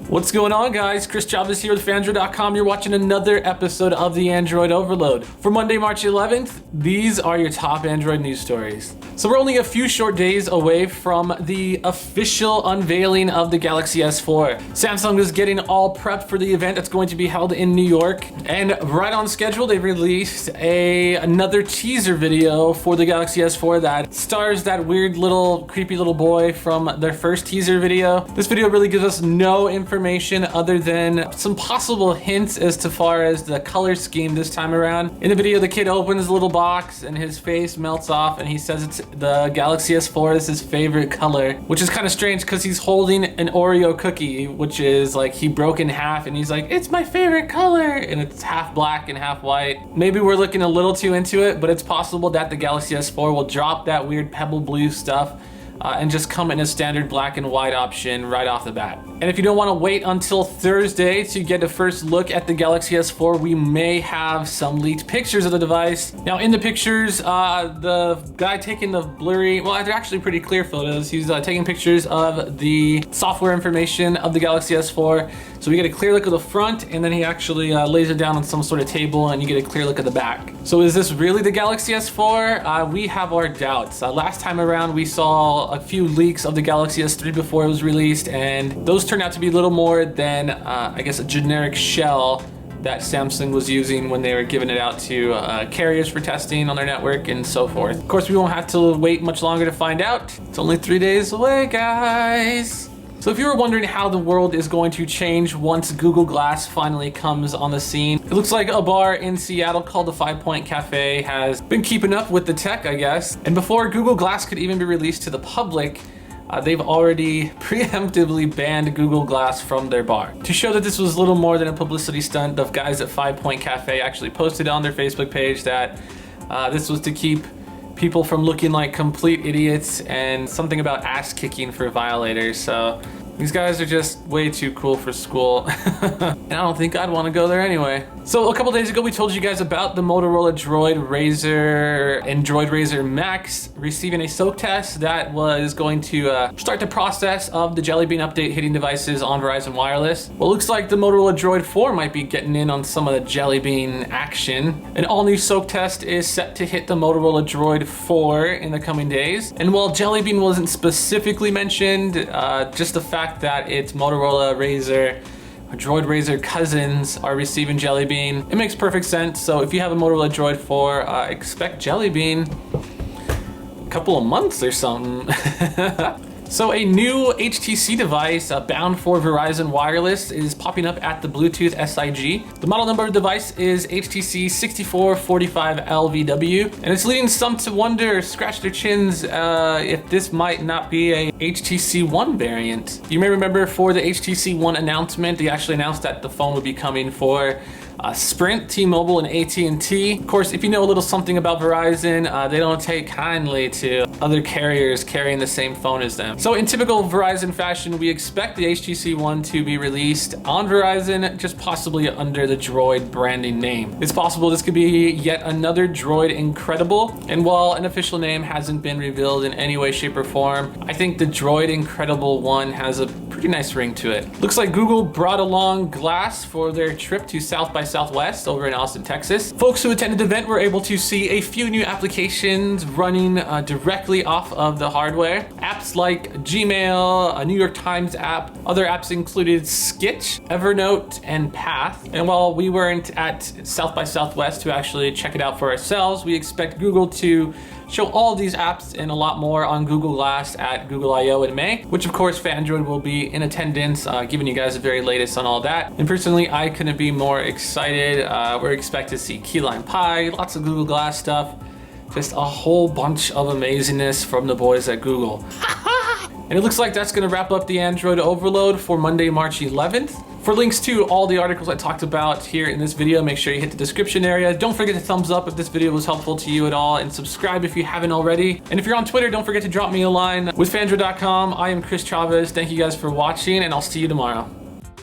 What's going on, guys? Chris Chavez here with Phandroid.com. You're watching another episode of the Android Overload. For Monday, March 11th, these are your top Android news stories. So we're only a few short days away from the official unveiling of the Galaxy S4. Samsung is getting all prepped for the event that's going to be held in New York. And right on schedule, they released another teaser video for the Galaxy S4 that stars that weird little, creepy little boy from their first teaser video. This video really gives us no information other than some possible hints as to far as the color scheme this time around. In the video, the kid opens a little box and his face melts off and he says it's the Galaxy S4 is his favorite color, which is kind of strange because he's holding an Oreo cookie, which is like he broke in half and he's like, it's my favorite color, and it's half black and half white. Maybe we're looking a little too into it, but it's possible that the Galaxy S4 will drop that weird pebble blue stuff and just come in a standard black and white option right off the bat. And if you don't want to wait until Thursday to get a first look at the Galaxy S4, we may have some leaked pictures of the device. Now in the pictures, the guy taking the blurry, well, they're actually pretty clear photos. He's taking pictures of the software information of the Galaxy S4. So we get a clear look of the front, and then he actually lays it down on some sort of table and you get a clear look of the back. So is this really the Galaxy S4? We have our doubts. Last time around, we saw a few leaks of the Galaxy S3 before it was released, and those turned out to be little more than, I guess, a generic shell that Samsung was using when they were giving it out to carriers for testing on their network and so forth. Of course, we won't have to wait much longer to find out. It's only 3 days away, guys. So if you were wondering how the world is going to change once Google Glass finally comes on the scene, it looks like a bar in Seattle called the 5 Point Cafe has been keeping up with the tech, I guess. And before Google Glass could even be released to the public, they've already preemptively banned Google Glass from their bar. To show that this was little more than a publicity stunt, the guys at 5 Point Cafe actually posted on their Facebook page that this was to keep people from looking like complete idiots and something about ass kicking for violators. So these guys are just way too cool for school. And I don't think I'd want to go there anyway. So a couple days ago, we told you guys about the Motorola Droid Razr and Droid Razr Max receiving a soak test that was going to start the process of the Jelly Bean update hitting devices on Verizon Wireless. Well, it looks like the Motorola Droid 4 might be getting in on some of the Jelly Bean action. An all-new soak test is set to hit the Motorola Droid 4 in the coming days. And while Jelly Bean wasn't specifically mentioned, just the fact that it's Motorola Razr, Droid Razr cousins are receiving Jelly Bean, it makes perfect sense. So if you have a Motorola Droid 4, expect Jelly Bean a couple of months or something. So a new HTC device bound for Verizon Wireless is popping up at the Bluetooth SIG. The model number of the device is HTC 6445LVW, and it's leading some to wonder, scratch their chins, if this might not be a HTC One variant. You may remember for the HTC One announcement, they actually announced that the phone would be coming for Sprint, T-Mobile, and AT&T. Of course, if you know a little something about Verizon, they don't take kindly to other carriers carrying the same phone as them. So in typical Verizon fashion, we expect the HTC One to be released on Verizon, just possibly under the Droid branding name. It's possible this could be yet another Droid Incredible, and while an official name hasn't been revealed in any way, shape, or form, I think the Droid Incredible One has a pretty nice ring to it. Looks like Google brought along Glass for their trip to South by Southwest over in Austin, Texas. Folks who attended the event were able to see a few new applications running directly off of the hardware. Apps like Gmail, a New York Times app. Other apps included Sketch, Evernote, and Path. And while we weren't at South by Southwest to actually check it out for ourselves, we expect Google to show all these apps and a lot more on Google Glass at Google I/O in May, which of course Phandroid will be in attendance, giving you guys the very latest on all that. And personally, I couldn't be more excited. We're expected to see key lime pie, lots of Google Glass stuff, just a whole bunch of amazingness from the boys at Google. And it looks like that's gonna wrap up the Android Overload for Monday, March 11th. For links to all the articles I talked about here in this video, make sure you hit the description area. Don't forget to thumbs up if this video was helpful to you at all, and subscribe if you haven't already. And if you're on Twitter, don't forget to drop me a line. With Phandroid.com, I am Chris Chavez. Thank you guys for watching, and I'll see you tomorrow.